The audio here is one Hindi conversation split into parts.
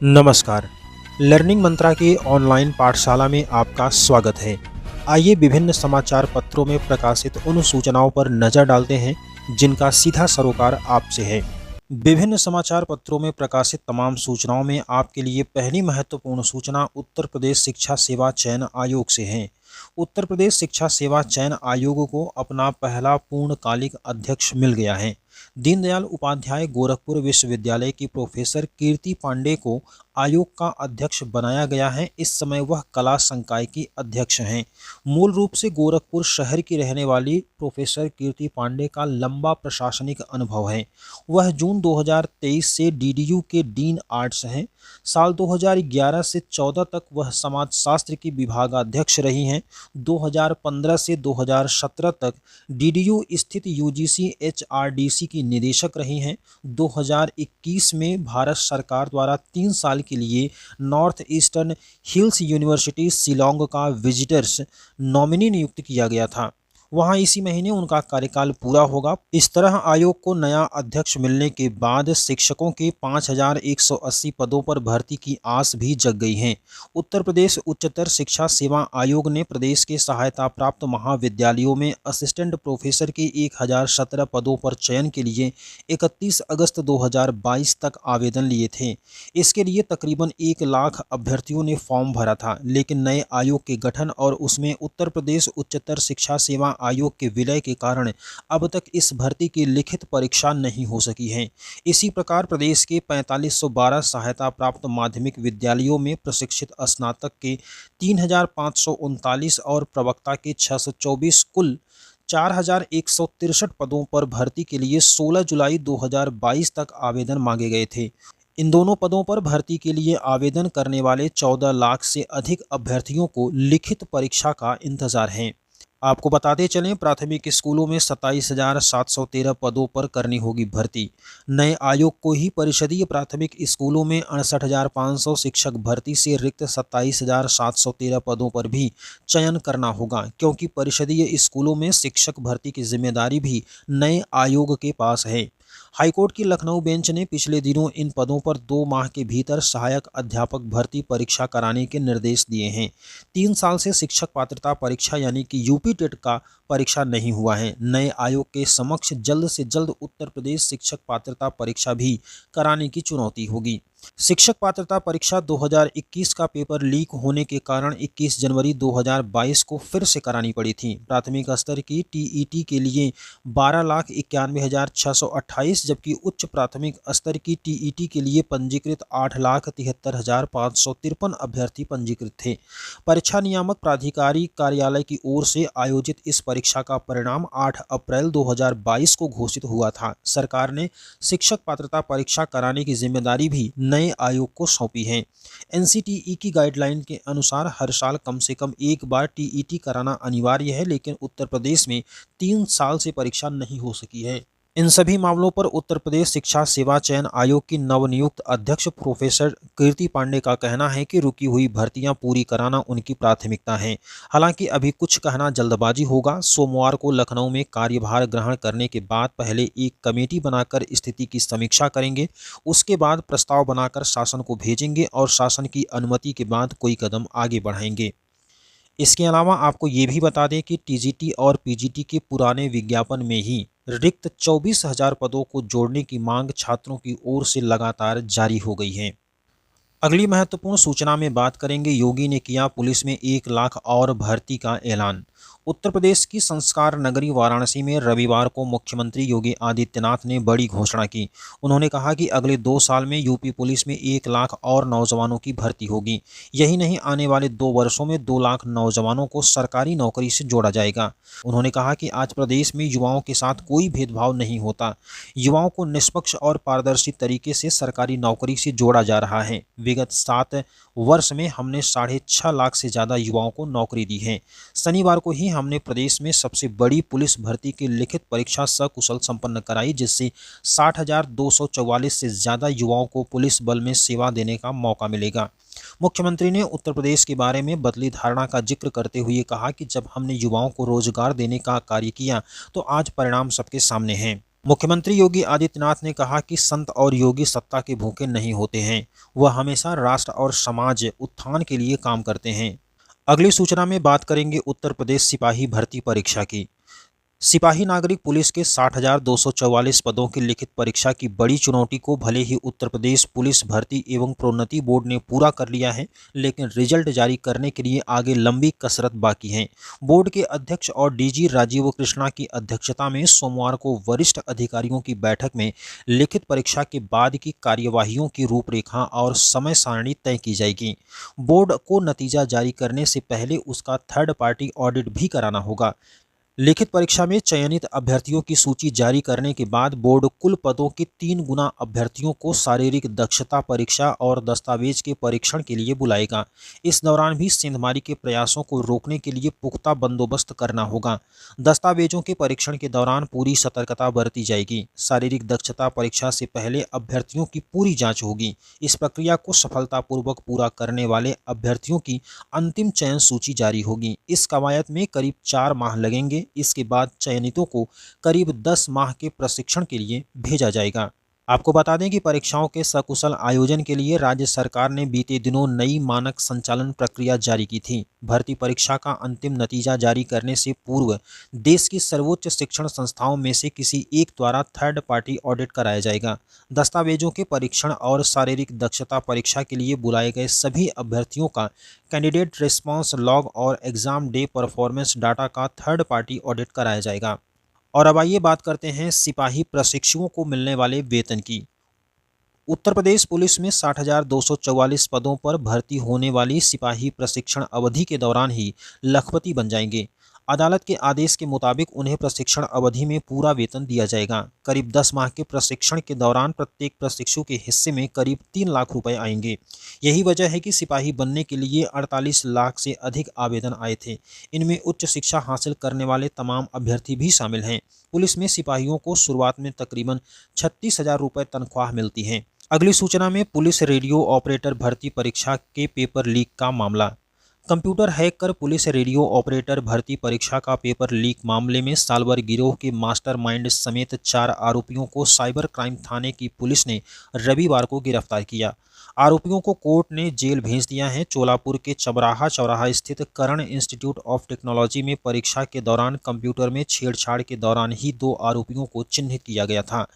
नमस्कार। लर्निंग मंत्रा की ऑनलाइन पाठशाला में आपका स्वागत है। आइए विभिन्न समाचार पत्रों में प्रकाशित उन सूचनाओं पर नज़र डालते हैं जिनका सीधा सरोकार आपसे है। विभिन्न समाचार पत्रों में प्रकाशित तमाम सूचनाओं में आपके लिए पहली महत्वपूर्ण सूचना उत्तर प्रदेश शिक्षा सेवा चयन आयोग से है। उत्तर प्रदेश शिक्षा सेवा चयन आयोग को अपना पहला पूर्णकालिक अध्यक्ष मिल गया है। दीनदयाल उपाध्याय गोरखपुर विश्वविद्यालय की प्रोफेसर कीर्ति पांडे को आयोग का अध्यक्ष बनाया गया है। इस समय वह कला संकाय की अध्यक्ष हैं। मूल रूप से गोरखपुर शहर की रहने वाली प्रोफेसर कीर्ति पांडे का लंबा प्रशासनिक अनुभव है। वह जून 2023 से डीडीयू के डीन आर्ट्स हैं। साल 2011 से 14 तक वह समाजशास्त्र की विभागाध्यक्ष रही हैं। 2015 से 2017 तक डीडीयू स्थित यूजीसी एचआरडीसी की निदेशक रही हैं। 2021 में भारत सरकार द्वारा 3 साल के लिए north eastern hills university Shillong का विजिटर्स नॉमिनी नियुक्त किया गया था। वहां इसी महीने उनका कार्यकाल पूरा होगा। इस तरह आयोग को नया अध्यक्ष मिलने के बाद शिक्षकों के 5180 पदों पर भर्ती की आस भी जग गई है। उत्तर प्रदेश उच्चतर शिक्षा सेवा आयोग ने प्रदेश के सहायता प्राप्त महाविद्यालयों में असिस्टेंट प्रोफेसर के 1017 पदों पर चयन के लिए 31 अगस्त 2022 तक आवेदन लिए थे। इसके लिए तकरीबन 1 लाख अभ्यर्थियों ने फॉर्म भरा था, लेकिन नए आयोग के गठन और उसमें उत्तर प्रदेश उच्चतर शिक्षा सेवा आयोग के विलय के कारण अब तक इस भर्ती की लिखित परीक्षा नहीं हो सकी है। इसी प्रकार प्रदेश के 4512 सहायता प्राप्त माध्यमिक विद्यालयों में प्रशिक्षित स्नातक के 3539 और प्रवक्ता के 624 कुल 4163 पदों पर भर्ती के लिए 16 जुलाई 2022 तक आवेदन मांगे गए थे। इन दोनों पदों पर भर्ती के लिए आवेदन करने वाले 14 लाख से अधिक अभ्यर्थियों को लिखित परीक्षा का इंतजार है। आपको बताते चलें, प्राथमिक स्कूलों में 27,713 पदों पर करनी होगी भर्ती। नए आयोग को ही परिषदीय प्राथमिक स्कूलों में 68,500 शिक्षक भर्ती से रिक्त 27,713 पदों पर भी चयन करना होगा, क्योंकि परिषदीय स्कूलों में शिक्षक भर्ती की जिम्मेदारी भी नए आयोग के पास है। हाईकोर्ट की लखनऊ बेंच ने पिछले दिनों इन पदों पर 2 माह के भीतर सहायक अध्यापक भर्ती परीक्षा कराने के निर्देश दिए हैं। 3 साल से शिक्षक पात्रता परीक्षा यानी कि यूपी टेट का परीक्षा नहीं हुआ है। नए आयोग के समक्ष जल्द से जल्द उत्तर प्रदेश शिक्षक पात्रता परीक्षा भी कराने की चुनौती होगी। शिक्षक पात्रता परीक्षा 2021 का पेपर लीक होने के कारण 21 जनवरी 2022 को फिर से करानी पड़ी थी। प्राथमिक स्तर की टीईटी के लिए 12,91,628 जबकि उच्च प्राथमिक स्तर की टीईटी के लिए पंजीकृत 8,73,553 अभ्यर्थी पंजीकृत थे। परीक्षा नियामक प्राधिकारी कार्यालय की ओर से आयोजित इस परीक्षा का परिणाम 8 अप्रैल 2022 को घोषित हुआ था। सरकार ने शिक्षक पात्रता परीक्षा कराने की जिम्मेदारी भी नए आयोग को सौंपी है। एनसीटीई की गाइडलाइन के अनुसार हर साल कम से कम एक बार टीईटी कराना अनिवार्य है, लेकिन उत्तर प्रदेश में 3 साल से परीक्षा नहीं हो सकी है। इन सभी मामलों पर उत्तर प्रदेश शिक्षा सेवा चयन आयोग की नवनियुक्त अध्यक्ष प्रोफेसर कीर्ति पांडे का कहना है कि रुकी हुई भर्तियां पूरी कराना उनकी प्राथमिकता है। हालांकि अभी कुछ कहना जल्दबाजी होगा। सोमवार को लखनऊ में कार्यभार ग्रहण करने के बाद पहले एक कमेटी बनाकर स्थिति की समीक्षा करेंगे। उसके बाद प्रस्ताव बनाकर शासन को भेजेंगे और शासन की अनुमति के बाद कोई कदम आगे बढ़ाएंगे। इसके अलावा आपको ये भी बता दें कि टीजीटी और पीजीटी के पुराने विज्ञापन में ही रिक्त 24,000 पदों को जोड़ने की मांग छात्रों की ओर से लगातार जारी हो गई है। अगली महत्वपूर्ण सूचना में बात करेंगे, योगी ने किया पुलिस में 1 लाख और भर्ती का ऐलान। उत्तर प्रदेश की संस्कार नगरी वाराणसी में रविवार को मुख्यमंत्री योगी आदित्यनाथ ने बड़ी घोषणा की। उन्होंने कहा कि अगले 2 साल में यूपी पुलिस में 1 लाख और नौजवानों की भर्ती होगी। यही नहीं, आने वाले 2 वर्षों में 2 लाख नौजवानों को सरकारी नौकरी से जोड़ा जाएगा। उन्होंने कहा कि आज प्रदेश में युवाओं के साथ कोई भेदभाव नहीं होता। युवाओं को निष्पक्ष और पारदर्शी तरीके से सरकारी नौकरी से जोड़ा जा रहा है। विगत 7 वर्ष में हमने 6.5 लाख से ज़्यादा युवाओं को नौकरी दी है। शनिवार को ही हमने प्रदेश में सबसे बड़ी पुलिस भर्ती की लिखित परीक्षा सकुशल संपन्न कराई, जिससे 60,244 से ज़्यादा युवाओं को पुलिस बल में सेवा देने का मौका मिलेगा। मुख्यमंत्री ने उत्तर प्रदेश के बारे में बदली धारणा का जिक्र करते हुए कहा कि जब हमने युवाओं को रोजगार देने का कार्य किया तो आज परिणाम सबके सामने हैं। मुख्यमंत्री योगी आदित्यनाथ ने कहा कि संत और योगी सत्ता के भूखे नहीं होते हैं, वह हमेशा राष्ट्र और समाज उत्थान के लिए काम करते हैं। अगली सूचना में बात करेंगे उत्तर प्रदेश सिपाही भर्ती परीक्षा की। सिपाही नागरिक पुलिस के 60,244 पदों की लिखित परीक्षा की बड़ी चुनौती को भले ही उत्तर प्रदेश पुलिस भर्ती एवं प्रोन्नति बोर्ड ने पूरा कर लिया है, लेकिन रिजल्ट जारी करने के लिए आगे लंबी कसरत बाकी है। बोर्ड के अध्यक्ष और डीजी राजीव कृष्णा की अध्यक्षता में सोमवार को वरिष्ठ अधिकारियों की बैठक में लिखित परीक्षा के बाद की कार्यवाहियों की रूपरेखा और समय सारणी तय की जाएगी। बोर्ड को नतीजा जारी करने से पहले उसका थर्ड पार्टी ऑडिट भी कराना होगा। लिखित परीक्षा में चयनित अभ्यर्थियों की सूची जारी करने के बाद बोर्ड कुल पदों के 3 गुना अभ्यर्थियों को शारीरिक दक्षता परीक्षा और दस्तावेज के परीक्षण के लिए बुलाएगा। इस दौरान भी सेंधमारी के प्रयासों को रोकने के लिए पुख्ता बंदोबस्त करना होगा। दस्तावेजों के परीक्षण के दौरान पूरी सतर्कता बरती जाएगी। शारीरिक दक्षता परीक्षा से पहले अभ्यर्थियों की पूरी जाँच होगी। इस प्रक्रिया को सफलतापूर्वक पूरा करने वाले अभ्यर्थियों की अंतिम चयन सूची जारी होगी। इस कवायद में करीब 4 माह लगेंगे। इसके बाद चयनितों को करीब 10 माह के प्रशिक्षण के लिए भेजा जाएगा। आपको बता दें कि परीक्षाओं के सकुशल आयोजन के लिए राज्य सरकार ने बीते दिनों नई मानक संचालन प्रक्रिया जारी की थी। भर्ती परीक्षा का अंतिम नतीजा जारी करने से पूर्व देश की सर्वोच्च शिक्षण संस्थाओं में से किसी एक द्वारा थर्ड पार्टी ऑडिट कराया जाएगा। दस्तावेजों के परीक्षण और शारीरिक दक्षता परीक्षा के लिए बुलाए गए सभी अभ्यर्थियों का कैंडिडेट रिस्पांस लॉग और एग्जाम डे परफॉर्मेंस डाटा का थर्ड पार्टी ऑडिट कराया जाएगा। और अब आइए बात करते हैं सिपाही प्रशिक्षुओं को मिलने वाले वेतन की। उत्तर प्रदेश पुलिस में 60,244 पदों पर भर्ती होने वाली सिपाही प्रशिक्षण अवधि के दौरान ही लखपति बन जाएंगे। अदालत के आदेश के मुताबिक उन्हें प्रशिक्षण अवधि में पूरा वेतन दिया जाएगा। करीब 10 माह के प्रशिक्षण के दौरान प्रत्येक प्रशिक्षु के हिस्से में करीब 3 लाख रुपए आएंगे। यही वजह है कि सिपाही बनने के लिए 48 लाख से अधिक आवेदन आए थे। इनमें उच्च शिक्षा हासिल करने वाले तमाम अभ्यर्थी भी शामिल हैं। पुलिस में सिपाहियों को शुरुआत में तकरीबन 36,000 रुपये तनख्वाह मिलती है। अगली सूचना में पुलिस रेडियो ऑपरेटर भर्ती परीक्षा के पेपर लीक का मामला। कंप्यूटर हैक कर पुलिस रेडियो ऑपरेटर भर्ती परीक्षा का पेपर लीक मामले में सालभर गिरोह के मास्टरमाइंड समेत 4 आरोपियों को साइबर क्राइम थाने की पुलिस ने रविवार को गिरफ्तार किया। आरोपियों को कोर्ट ने जेल भेज दिया है। चोलापुर के चबराहा चौराहा स्थित करण इंस्टीट्यूट ऑफ टेक्नोलॉजी में परीक्षा के दौरान कंप्यूटर में छेड़छाड़ के दौरान ही 2 आरोपियों को चिन्हित किया गया था।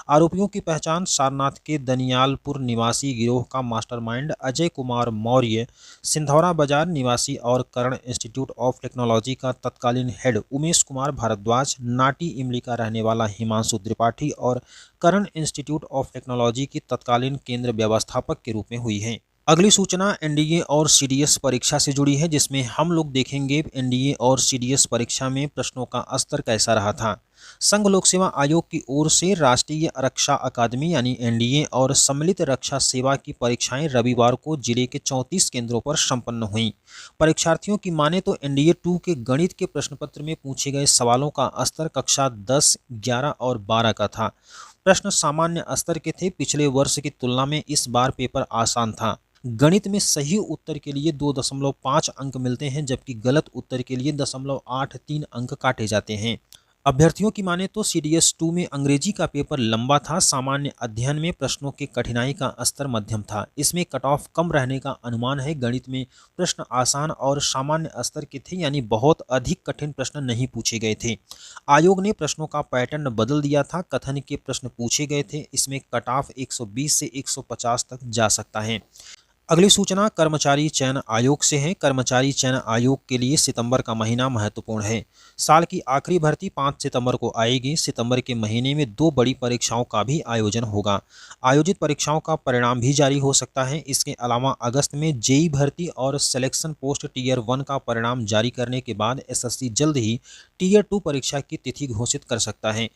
आरोपियों की पहचान सारनाथ के दनियालपुर निवासी गिरोह का मास्टरमाइंड अजय कुमार मौर्य, सिंधौरा बाजार निवासी और करण इंस्टीट्यूट ऑफ टेक्नोलॉजी का तत्कालीन हेड उमेश कुमार भारद्वाज, नाटी इमली का रहने वाला हिमांशु त्रिपाठी और करण इंस्टीट्यूट ऑफ टेक्नोलॉजी की तत्कालीन केंद्र व्यवस्थापक के रूप में हुई है। अगली सूचना एनडीए और सीडीएस परीक्षा से जुड़ी है, जिसमें हम लोग देखेंगे एनडीए और सीडीएस परीक्षा में प्रश्नों का स्तर कैसा रहा था। संघ लोक सेवा आयोग की ओर से राष्ट्रीय रक्षा अकादमी यानी एनडीए और सम्मिलित रक्षा सेवा की परीक्षाएं रविवार को जिले के 34 केंद्रों पर संपन्न हुईं। परीक्षार्थियों की माने तो एनडीए 2 के गणित के प्रश्न पत्र में पूछे गए सवालों का स्तर कक्षा 10, 11 और 12 का था। प्रश्न सामान्य स्तर के थे। पिछले वर्ष की तुलना में इस बार पेपर आसान था। गणित में सही उत्तर के लिए 2.5 अंक मिलते हैं, जबकि गलत उत्तर के लिए 0.83 अंक काटे जाते हैं। अभ्यर्थियों की माने तो सीडीएस 2 में अंग्रेजी का पेपर लंबा था। सामान्य अध्ययन में प्रश्नों की कठिनाई का स्तर मध्यम था। इसमें कट ऑफ कम रहने का अनुमान है। गणित में प्रश्न आसान और सामान्य स्तर के थे, यानी बहुत अधिक कठिन प्रश्न नहीं पूछे गए थे। आयोग ने प्रश्नों का पैटर्न बदल दिया था। कथन के प्रश्न पूछे गए थे। इसमें कट ऑफ 120 से 150 तक जा सकता है। अगली सूचना कर्मचारी चयन आयोग से है। कर्मचारी चयन आयोग के लिए सितंबर का महीना महत्वपूर्ण है। साल की आखिरी भर्ती 5 सितंबर को आएगी। सितंबर के महीने में 2 बड़ी परीक्षाओं का भी आयोजन होगा। आयोजित परीक्षाओं का परिणाम भी जारी हो सकता है। इसके अलावा अगस्त में जेई भर्ती और सिलेक्शन पोस्ट टीयर 1 का परिणाम जारी करने के बाद एसएससी जल्द ही टीयर 2 परीक्षा की तिथि घोषित कर सकता है।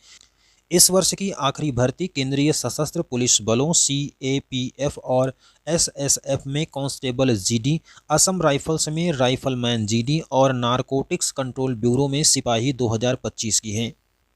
इस वर्ष की आखिरी भर्ती केंद्रीय सशस्त्र पुलिस बलों सीएपीएफ और एसएसएफ में कांस्टेबल जीडी, असम राइफल्स में राइफलमैन जीडी और नारकोटिक्स कंट्रोल ब्यूरो में सिपाही 2025 की है।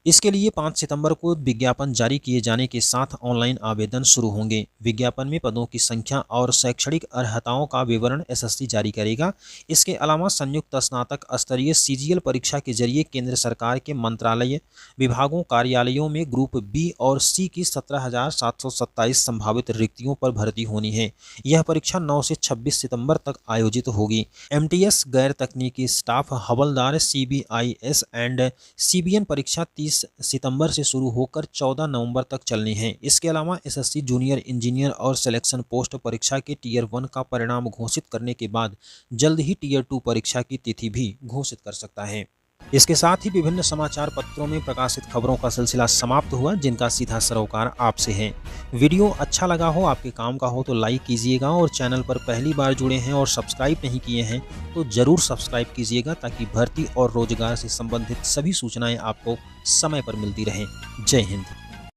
इसके लिए 5 सितंबर को विज्ञापन जारी किए जाने के साथ ऑनलाइन आवेदन शुरू होंगे। विज्ञापन में पदों की संख्या और शैक्षणिक अर्हताओं का विवरण एसएससी जारी करेगा। इसके अलावा संयुक्त स्नातक स्तरीय सीजीएल परीक्षा के जरिए केंद्र सरकार के मंत्रालय, विभागों, कार्यालयों में ग्रुप बी और सी की 17,727 संभावित रिक्तियों पर भर्ती होनी है। यह परीक्षा 9 से 26 सितंबर तक आयोजित होगी। एमटीएस, गैर तकनीकी स्टाफ, हवलदार, सीबीआईएस एंड सीबीएन परीक्षा 30 सितंबर से शुरू होकर 14 नवंबर तक चलनी है। इसके अलावा एसएससी जूनियर इंजीनियर और सिलेक्शन पोस्ट परीक्षा के टियर 1 का परिणाम घोषित करने के बाद जल्द ही टियर 2 परीक्षा की तिथि भी घोषित कर सकता है। इसके साथ ही विभिन्न समाचार पत्रों में प्रकाशित खबरों का सिलसिला समाप्त हुआ, जिनका सीधा सरोकार आपसे है। वीडियो अच्छा लगा हो, आपके काम का हो तो लाइक कीजिएगा और चैनल पर पहली बार जुड़े हैं और सब्सक्राइब नहीं किए हैं तो ज़रूर सब्सक्राइब कीजिएगा, ताकि भर्ती और रोजगार से संबंधित सभी सूचनाएं आपको समय पर मिलती रहें। जय हिंद।